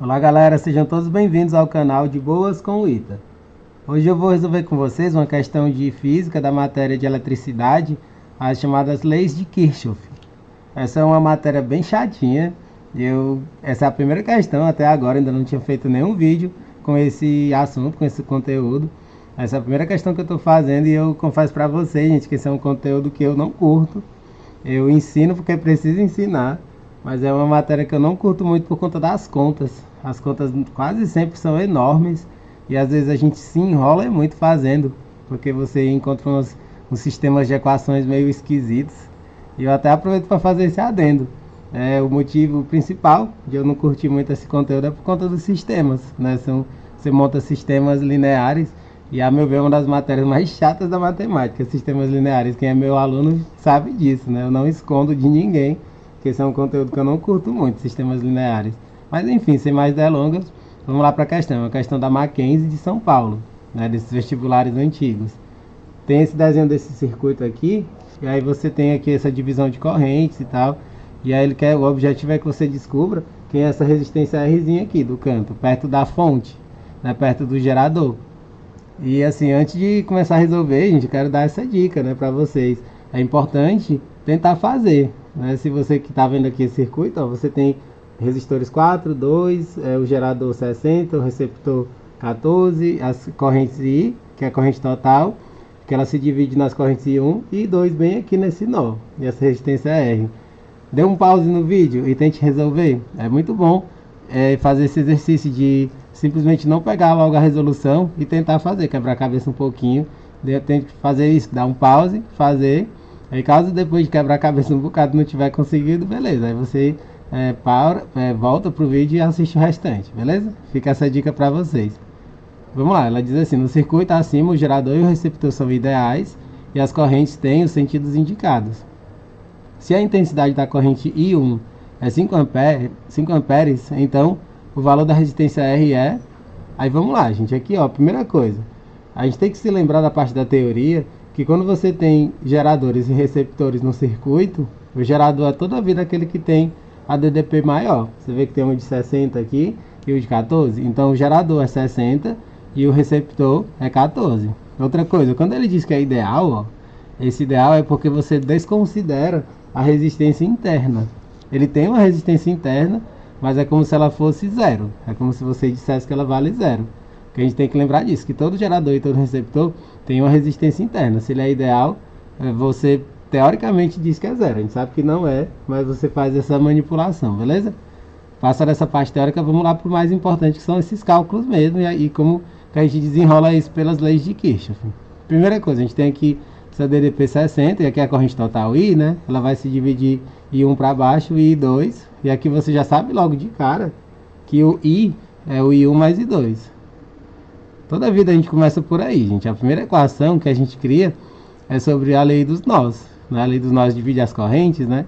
Olá galera, sejam todos bem-vindos ao canal de Boas com o Ita. Hoje eu vou resolver com vocês uma questão de física da matéria de eletricidade, as chamadas leis de Kirchhoff. Essa é uma matéria bem chatinha, essa é a primeira questão, até agora ainda não tinha feito nenhum vídeo com esse assunto, com esse conteúdo. Essa é a primeira questão que eu estou fazendo e eu confesso para vocês, gente, que esse é um conteúdo que eu não curto. Eu ensino porque preciso ensinar, mas é uma matéria que eu não curto muito por conta das contas. As contas quase sempre são enormes e às vezes a gente se enrola muito fazendo, porque você encontra uns sistemas de equações meio esquisitos. E eu até aproveito para fazer esse adendo. O motivo principal de eu não curtir muito esse conteúdo é por conta dos sistemas, né? Você monta sistemas lineares e, a meu ver, é uma das matérias mais chatas da matemática, sistemas lineares. Quem é meu aluno sabe disso, né? Eu não escondo de ninguém que esse é um conteúdo que eu não curto muito, sistemas lineares. Mas enfim, sem mais delongas, vamos lá para a questão. A questão da Mackenzie de São Paulo, né, desses vestibulares antigos. Tem esse desenho desse circuito aqui, e aí você tem aqui essa divisão de correntes e tal. E aí o objetivo é que você descubra quem é essa resistência Rzinha aqui do canto, perto da fonte, né, perto do gerador. E assim, antes de começar a resolver, gente, eu quero dar essa dica, né, para vocês. É importante tentar fazer, né? Se você que está vendo aqui esse circuito, ó, você tem resistores 4, 2, o gerador 60, o receptor 14, as correntes I, que é a corrente total, que ela se divide nas correntes I1 e 2 bem aqui nesse nó, e essa resistência R. Dê um pause no vídeo e tente resolver. É muito bom fazer esse exercício de simplesmente não pegar logo a resolução e tentar fazer, quebrar a cabeça um pouquinho. Tente fazer isso, dar um pause, fazer. Aí caso depois de quebrar a cabeça um bocado não tiver conseguido, beleza. Aí você volta pro vídeo e assiste o restante, beleza? Fica essa dica para vocês. Vamos lá, ela diz assim: no circuito acima o gerador e o receptor são ideais e as correntes têm os sentidos indicados. Se a intensidade da corrente I1 é 5 amperes, então o valor da resistência R é... Aí vamos lá, gente, aqui ó, primeira coisa, a gente tem que se lembrar da parte da teoria, que quando você tem geradores e receptores no circuito, o gerador é toda a vida aquele que tem a DDP maior. Você vê que tem um de 60 aqui e o de 14, então o gerador é 60 e o receptor é 14. Outra coisa, quando ele diz que é ideal, ó, esse ideal é porque você desconsidera a resistência interna. Ele tem uma resistência interna, mas é como se ela fosse zero. É como se você dissesse que ela vale zero. Porque a gente tem que lembrar disso, que todo gerador e todo receptor tem uma resistência interna. Se ele é ideal, você teoricamente diz que é zero. A gente sabe que não é, mas você faz essa manipulação, beleza? Passa dessa parte teórica, vamos lá para o mais importante, que são esses cálculos mesmo, e aí como que a gente desenrola isso pelas leis de Kirchhoff. Primeira coisa, a gente tem aqui essa DDP 60, e aqui é a corrente total I, né? Ela vai se dividir I1 para baixo e I2, e aqui você já sabe logo de cara que o I é o I1 mais I2. Toda a vida a gente começa por aí, gente. A primeira equação que a gente cria é sobre a lei dos nós, né? A lei dos nós divide as correntes, né?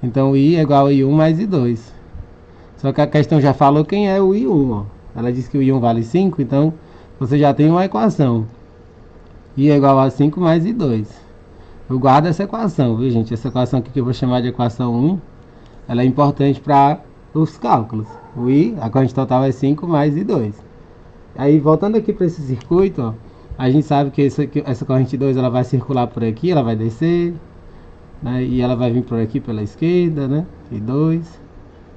Então o I é igual a I1 mais I2. Só que a questão já falou quem é o I1, ó. Ela diz que o I1 vale 5, então você já tem uma equação. I é igual a 5 mais I2. Eu guardo essa equação, viu, gente? Essa equação aqui que eu vou chamar de equação 1, ela é importante para os cálculos. O I, a corrente total é 5 mais I2. Aí, voltando aqui para esse circuito, ó, a gente sabe que essa corrente 2 ela vai circular por aqui, ela vai descer, né, e ela vai vir por aqui pela esquerda, né? I2.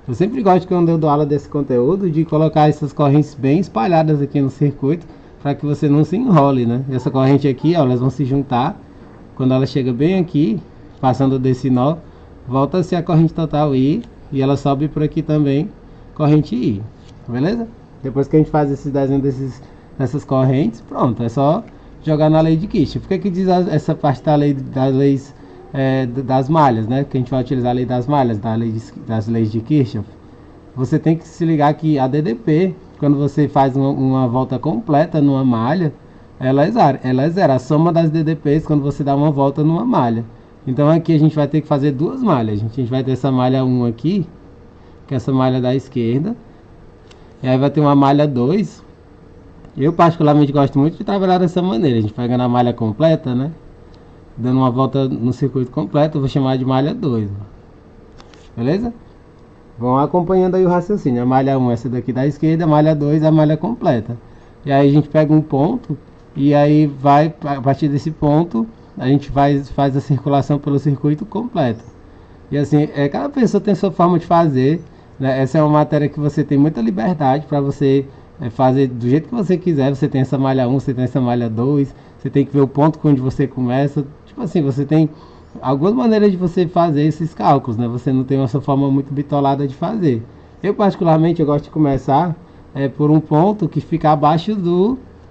Eu sempre gosto, quando eu dou aula desse conteúdo, de colocar essas correntes bem espalhadas aqui no circuito, para que você não se enrole, né? Essa corrente aqui, ó, elas vão se juntar. Quando ela chega bem aqui, passando desse nó, volta-se a corrente total I e ela sobe por aqui também, corrente I, beleza? Depois que a gente faz esse desenho dessas correntes, pronto, é só jogar na lei de Kirchhoff. Por que diz essa parte da lei das leis das malhas, né? Que a gente vai utilizar a lei das malhas, das leis de Kirchhoff. Você tem que se ligar que a DDP, quando você faz uma volta completa numa malha, ela é zero. A soma das DDPs quando você dá uma volta numa malha. Então aqui a gente vai ter que fazer duas malhas. A gente vai ter essa malha 1 aqui, que é essa malha da esquerda. E aí vai ter uma malha 2. Eu particularmente gosto muito de trabalhar dessa maneira. A gente pega a malha completa, né? Dando uma volta no circuito completo, eu vou chamar de malha 2. Beleza? Vão acompanhando aí o raciocínio. A malha 1 essa daqui da esquerda, a malha 2 a malha completa. E aí a gente pega um ponto e aí vai, a partir desse ponto, a gente faz a circulação pelo circuito completo. E assim, cada pessoa tem sua forma de fazer, né? Essa é uma matéria que você tem muita liberdade para você fazer do jeito que você quiser. Você tem essa malha 1, você tem essa malha 2, você tem que ver o ponto onde você começa. Tipo assim, você tem algumas maneiras de você fazer esses cálculos, né? Você não tem essa forma muito bitolada de fazer. Eu particularmente eu gosto de começar por um ponto que fica abaixo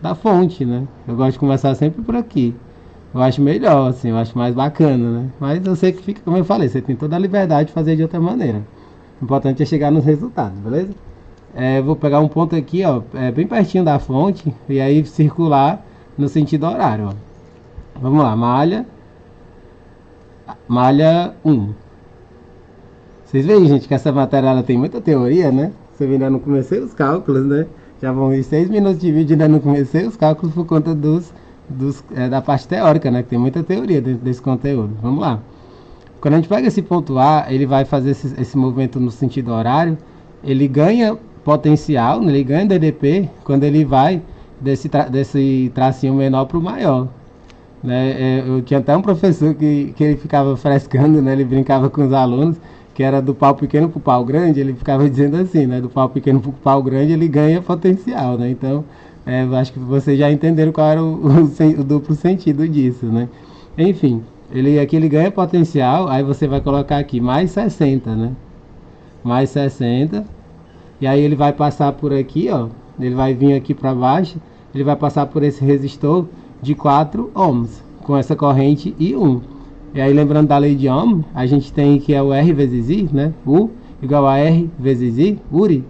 da fonte, né? Eu gosto de começar sempre por aqui. Eu acho melhor, assim, eu acho mais bacana, né? Mas eu sei que fica, como eu falei, você tem toda a liberdade de fazer de outra maneira. O importante é chegar nos resultados, beleza? Vou pegar um ponto aqui, ó, bem pertinho da fonte, e aí circular no sentido horário, ó. Vamos lá, malha 1. Vocês veem, gente, que essa matéria ela tem muita teoria, né? Você ainda não comecei os cálculos, né? Já vão em 6 minutos de vídeo e ainda não comecei os cálculos por conta da parte teórica, né? Que tem muita teoria dentro desse conteúdo. Vamos lá. Quando a gente pega esse ponto A, ele vai fazer esse movimento no sentido horário, ele ganha potencial, ele ganha DDP quando ele vai desse tracinho menor para o maior. Né? Eu tinha até um professor que ele ficava frescando, né? Ele brincava com os alunos, que era do pau pequeno para o pau grande, ele ficava dizendo assim, né? Do pau pequeno para o pau grande ele ganha potencial, né? Então, eu acho que vocês já entenderam qual era o duplo sentido disso, né? Enfim, aqui ele ganha potencial, aí você vai colocar aqui mais 60, né? Mais 60, e aí ele vai passar por aqui, ó, ele vai vir aqui para baixo, ele vai passar por esse resistor de 4 ohms, com essa corrente I1. E aí lembrando da lei de Ohm, a gente tem que é o R vezes I, né? U igual a R vezes I, URI.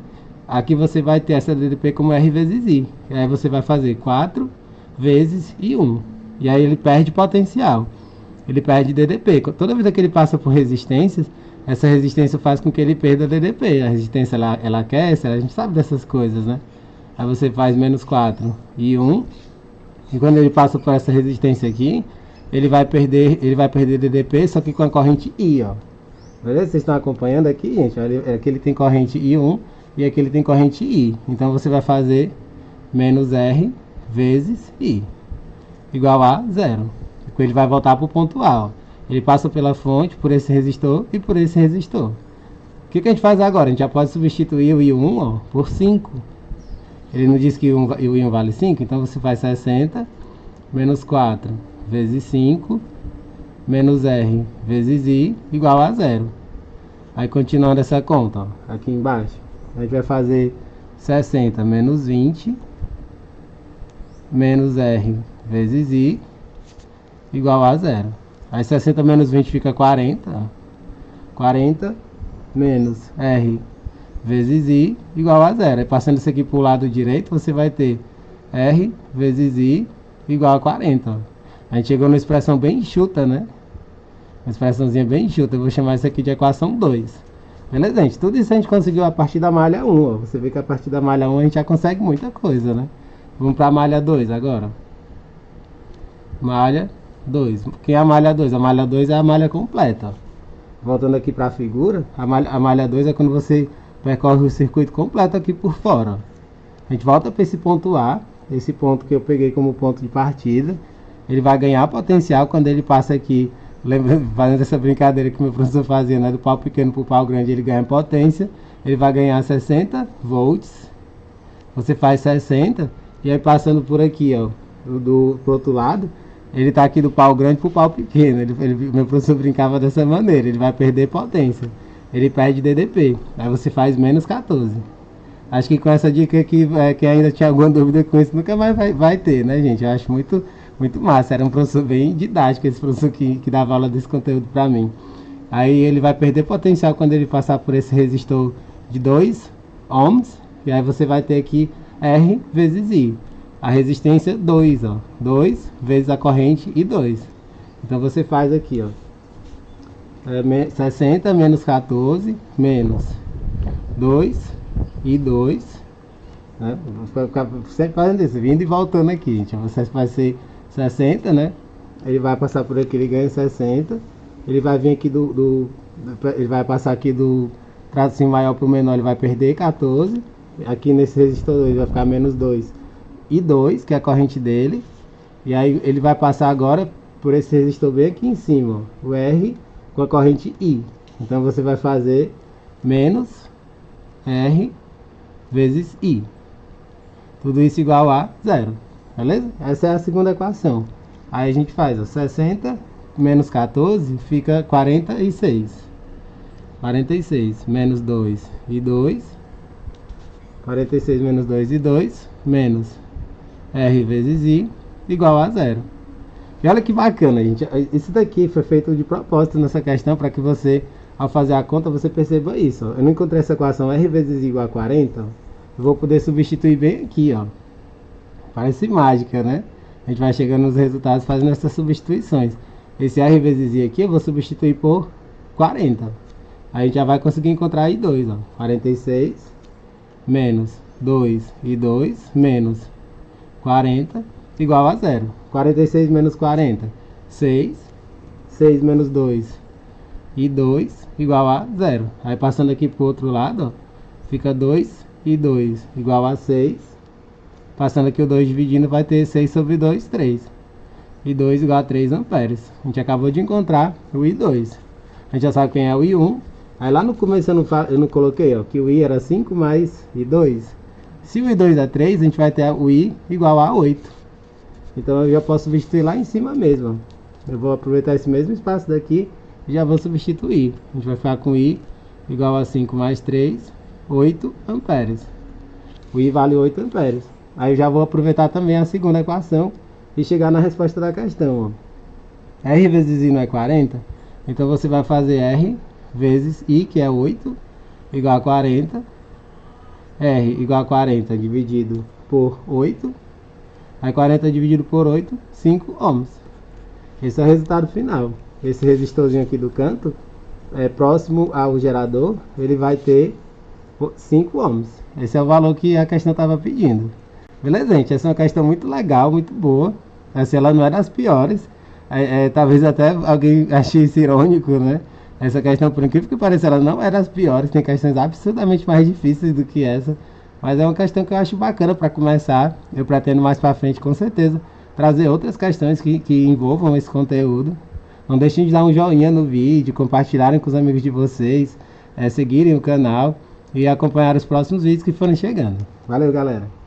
Aqui você vai ter essa DDP como R vezes I. E aí você vai fazer 4 vezes I1. E aí ele perde potencial. Ele perde DDP. Toda vez que ele passa por resistências, essa resistência faz com que ele perda DDP. A resistência ela aquece, a gente sabe dessas coisas, né? Aí você faz menos 4 I1. E quando ele passa por essa resistência aqui, ele vai perder DDP, só que com a corrente I, ó. Beleza? Vocês estão acompanhando aqui, gente? Aqui ele tem corrente I1 e aqui ele tem corrente I. Então você vai fazer menos R vezes I, igual a 0. Ele vai voltar para o ponto A, ó. Ele passa pela fonte, por esse resistor e por esse resistor. O que a gente faz agora? A gente já pode substituir o I1, ó, por 5. Ele não diz que o I1 vale 5, então você faz 60 menos 4 vezes 5 menos R vezes I igual a 0. Aí continuando essa conta, ó, aqui embaixo, a gente vai fazer 60 menos 20 menos R vezes I igual a 0. Aí 60 menos 20 fica 40. Ó. 40 menos R vezes I igual a 0. Aí passando isso aqui para o lado direito, você vai ter R vezes I igual a 40. Ó. A gente chegou numa expressão bem enxuta, né? Uma expressãozinha bem enxuta. Eu vou chamar isso aqui de equação 2. Beleza, gente? Tudo isso a gente conseguiu a partir da malha 1. Ó. Você vê que a partir da malha 1 a gente já consegue muita coisa, né? Vamos para a malha 2 agora. Malha 2. Quem é a malha 2? A malha 2 é a malha completa. Ó. Voltando aqui para a figura, a malha 2 é quando você percorre o circuito completo aqui por fora. Ó. A gente volta para esse ponto A, esse ponto que eu peguei como ponto de partida. Ele vai ganhar potencial quando ele passa aqui, fazendo essa brincadeira que meu professor fazia, né? Do pau pequeno para o pau grande, ele ganha potência. Ele vai ganhar 60 volts. Você faz 60, e aí passando por aqui, ó, pro outro lado, ele tá aqui do pau grande pro pau pequeno. Meu professor brincava dessa maneira. Ele vai perder potência. Ele perde DDP. Aí você faz menos 14. Acho que com essa dica aqui, quem ainda tinha alguma dúvida com isso, nunca mais vai ter, né, gente? Eu acho muito massa. Era um professor bem didático, esse professor que dava aula desse conteúdo pra mim. Aí ele vai perder potencial quando ele passar por esse resistor de 2 ohms. E aí você vai ter aqui R vezes I. A resistência 2, ó. 2 vezes a corrente e 2. Então você faz aqui, ó. 60 menos 14 menos 2 e 2. Né? Vou ficar sempre fazendo isso, vindo e voltando aqui, gente. Você vai ser 60, né? Ele vai passar por aqui, ele ganha 60. Ele vai vir aqui ele vai passar aqui tracinho maior para o menor, ele vai perder 14. Aqui nesse resistor 2 vai ficar menos 2 e 2, que é a corrente dele. E aí ele vai passar agora por esse resistor bem aqui em cima, ó, o R com a corrente I. Então você vai fazer menos R vezes I. Tudo isso igual a 0. Beleza? Essa é a segunda equação. Aí a gente faz, ó, 60 menos 14 fica 46. 46 menos 2 e 2. 46 menos 2 e 2 menos R vezes I igual a 0. E olha que bacana, gente. Isso daqui foi feito de propósito nessa questão para que você, ao fazer a conta, você perceba isso. Ó. Eu não encontrei essa equação R vezes I igual a 40. Ó. Eu vou poder substituir bem aqui, ó. Parece mágica, né? A gente vai chegando nos resultados fazendo essas substituições. Esse R vezes I aqui eu vou substituir por 40. Aí a gente já vai conseguir encontrar I2, ó. 46 menos 2 e 2 menos 40 igual a 0. 46 menos 40, 6. 6 menos 2 e 2 igual a 0. Aí passando aqui para o outro lado, ó, fica 2 e 2 igual a 6. Passando aqui o 2 dividindo, vai ter 6 sobre 2, 3. E 2 igual a 3 amperes. A gente acabou de encontrar o I2. A gente já sabe quem é o I1. Aí lá no começo eu não coloquei, ó, que o I era 5 mais I2. Se o I2 é 3, a gente vai ter o I igual a 8. Então eu já posso substituir lá em cima mesmo. Ó. Eu vou aproveitar esse mesmo espaço daqui e já vou substituir. A gente vai ficar com I igual a 5 mais 3, 8 amperes. O I vale 8 amperes. Aí eu já vou aproveitar também a segunda equação e chegar na resposta da questão. Ó. R vezes I não é 40? Então você vai fazer R vezes I, que é 8, igual a 40. R igual a 40 dividido por 8. Aí 40 dividido por 8, 5 ohms. Esse é o resultado final. Esse resistorzinho aqui do canto, próximo ao gerador, ele vai ter 5 ohms. Esse é o valor que a questão estava pedindo. Beleza, gente? Essa é uma questão muito legal, muito boa. Essa ela não é das piores. Talvez até alguém ache isso irônico, né? Essa questão, por incrível que pareça, ela não é das piores. Tem questões absurdamente mais difíceis do que essa. Mas é uma questão que eu acho bacana para começar. Eu pretendo mais para frente, com certeza, trazer outras questões que envolvam esse conteúdo. Não deixem de dar um joinha no vídeo, compartilharem com os amigos de vocês, seguirem o canal e acompanhar os próximos vídeos que forem chegando. Valeu, galera!